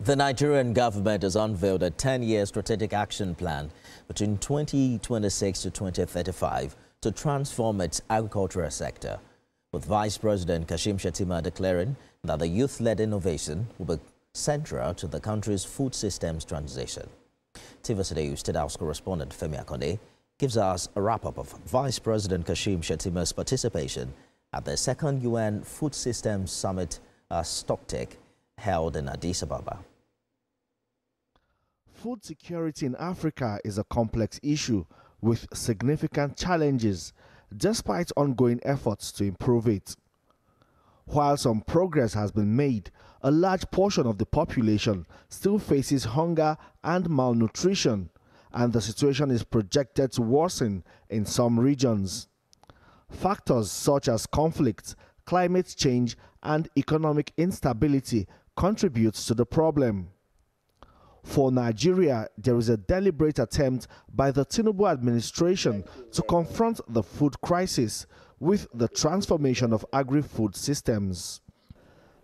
The Nigerian government has unveiled a 10-year strategic action plan between 2026 to 2035 to transform its agricultural sector, with Vice President Shettima declaring that the youth-led innovation will be central to the country's food systems transition. TVC News State House correspondent Femi Akande gives us a wrap-up of Vice President Shettima's participation at the second UN Food Systems Summit stocktake held in Addis Ababa. Food security in Africa is a complex issue with significant challenges despite ongoing efforts to improve it. While some progress has been made, a large portion of the population still faces hunger and malnutrition, and the situation is projected to worsen in some regions. Factors such as conflict, climate change, and economic instability contribute to the problem. For Nigeria, there is a deliberate attempt by the Tinubu administration to confront the food crisis with the transformation of agri-food systems.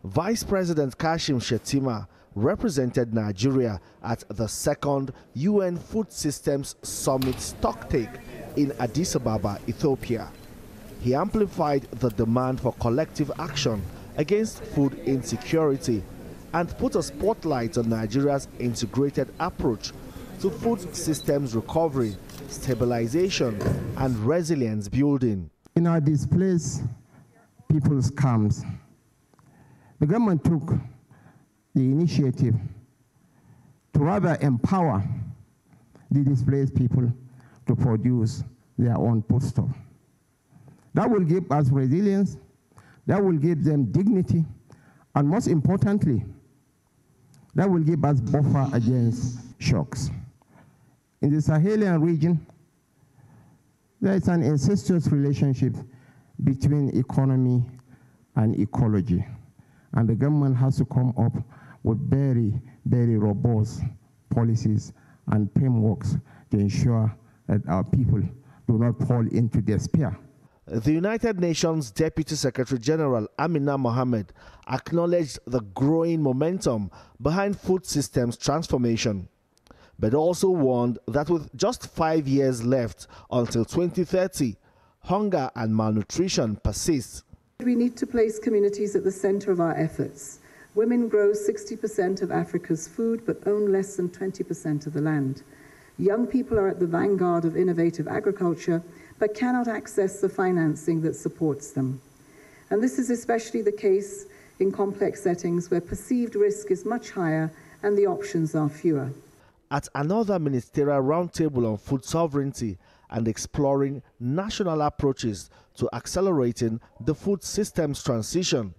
Vice President Shettima represented Nigeria at the second UN Food Systems Summit stocktake in Addis Ababa, Ethiopia. He amplified the demand for collective action against food insecurity and put a spotlight on Nigeria's integrated approach to food systems recovery, stabilization, and resilience building. In our displaced people's camps, the government took the initiative to rather empower the displaced people to produce their own foodstuff. That will give us resilience, that will give them dignity, and most importantly, that will give us buffer against shocks. In the Sahelian region, there is an incestuous relationship between economy and ecology. And the government has to come up with very, very robust policies and frameworks to ensure that our people do not fall into despair. The United Nations Deputy Secretary General Amina Mohammed acknowledged the growing momentum behind food systems transformation, but also warned that with just 5 years left until 2030, hunger and malnutrition persist. We need to place communities at the center of our efforts. Women grow 60% of Africa's food, but own less than 20% of the land. Young people are at the vanguard of innovative agriculture, but cannot access the financing that supports them. And this is especially the case in complex settings where perceived risk is much higher and the options are fewer. At another ministerial roundtable on food sovereignty and exploring national approaches to accelerating the food systems transition,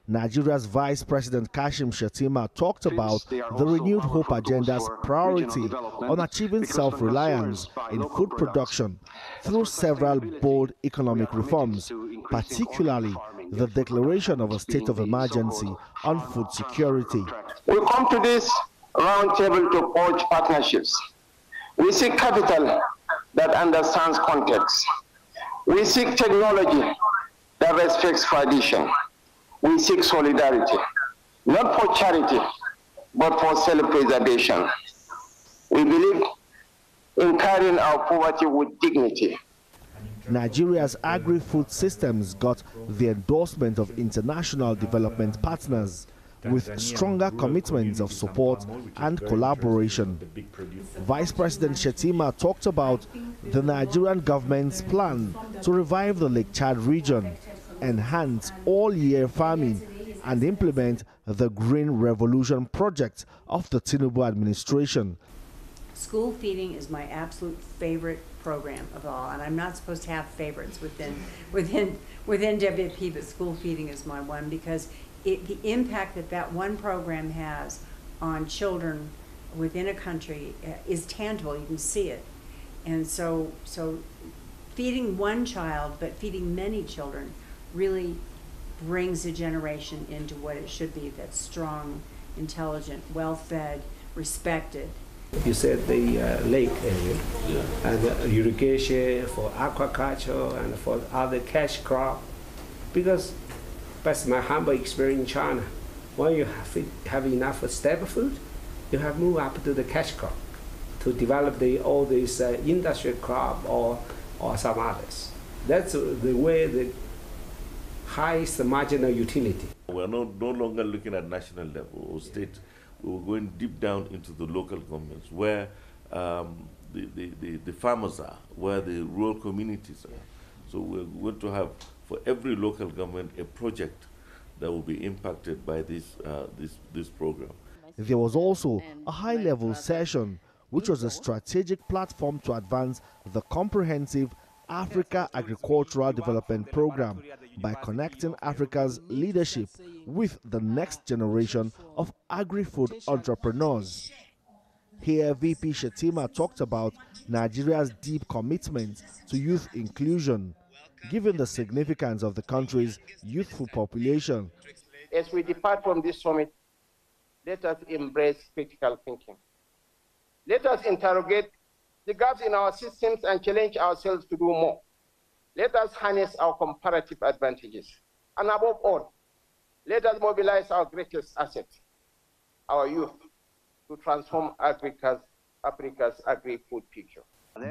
Nigeria's Vice President Shettima talked about the Renewed Hope Agenda's priority on achieving self-reliance in food production through several bold economic reforms, particularly the declaration of a state of emergency on food security. We come to this roundtable to forge partnerships. We seek capital that understands context. We seek technology that respects tradition. We seek solidarity, not for charity, but for self-preservation. We believe in carrying our poverty with dignity. Nigeria's agri-food systems got the endorsement of international development partners with stronger commitments of support and collaboration. Vice President Shettima talked about the Nigerian government's plan to revive the Lake Chad region, enhance all-year farming, and implement the Green Revolution project of the Tinubu administration. School feeding is my absolute favorite program of all, and I'm not supposed to have favorites within WFP, but school feeding is my one because the impact that one program has on children within a country is tangible. You can see it, and so feeding one child, but feeding many children, really brings a generation into what it should be, that's strong, intelligent, well-fed, respected. You said the lake area, and irrigation for aquaculture and for other cash crop, because that's my humble experience in China. When you have enough stable food, you have moved up to the cash crop to develop all these industrial crop or some others. That's the way the highest marginal utility. We're no longer looking at national level or state. We're going deep down into the local governments where the farmers are, where the rural communities are. So we're going to have, for every local government, a project that will be impacted by this program. There was also a high-level session, which was a strategic platform to advance the comprehensive Africa Agricultural Development Program by connecting Africa's leadership with the next generation of agri-food entrepreneurs. Here, VP Shettima talked about Nigeria's deep commitment to youth inclusion, given the significance of the country's youthful population. As we depart from this summit, let us embrace critical thinking. Let us interrogate the gaps in our systems and challenge ourselves to do more. Let us harness our comparative advantages. And above all, let us mobilize our greatest asset, our youth, to transform Africa's agri-food future.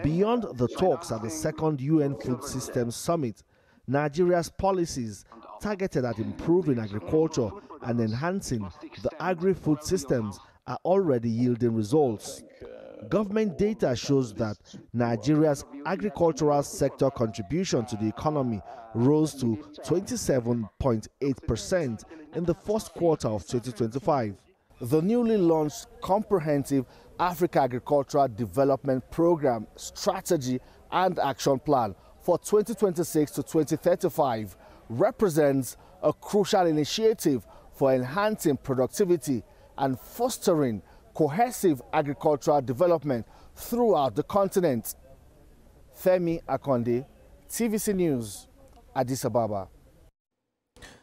Beyond the talks at the second UN Food Systems Summit, Nigeria's policies targeted at improving agriculture and enhancing the agri-food systems are already yielding results. Government data shows that Nigeria's agricultural sector contribution to the economy rose to 27.8% in the first quarter of 2025. The newly launched Comprehensive Africa Agricultural Development Program Strategy and Action Plan for 2026 to 2035 represents a crucial initiative for enhancing productivity and fostering cohesive agricultural development throughout the continent. Femi Akonde, TVC News, Addis Ababa.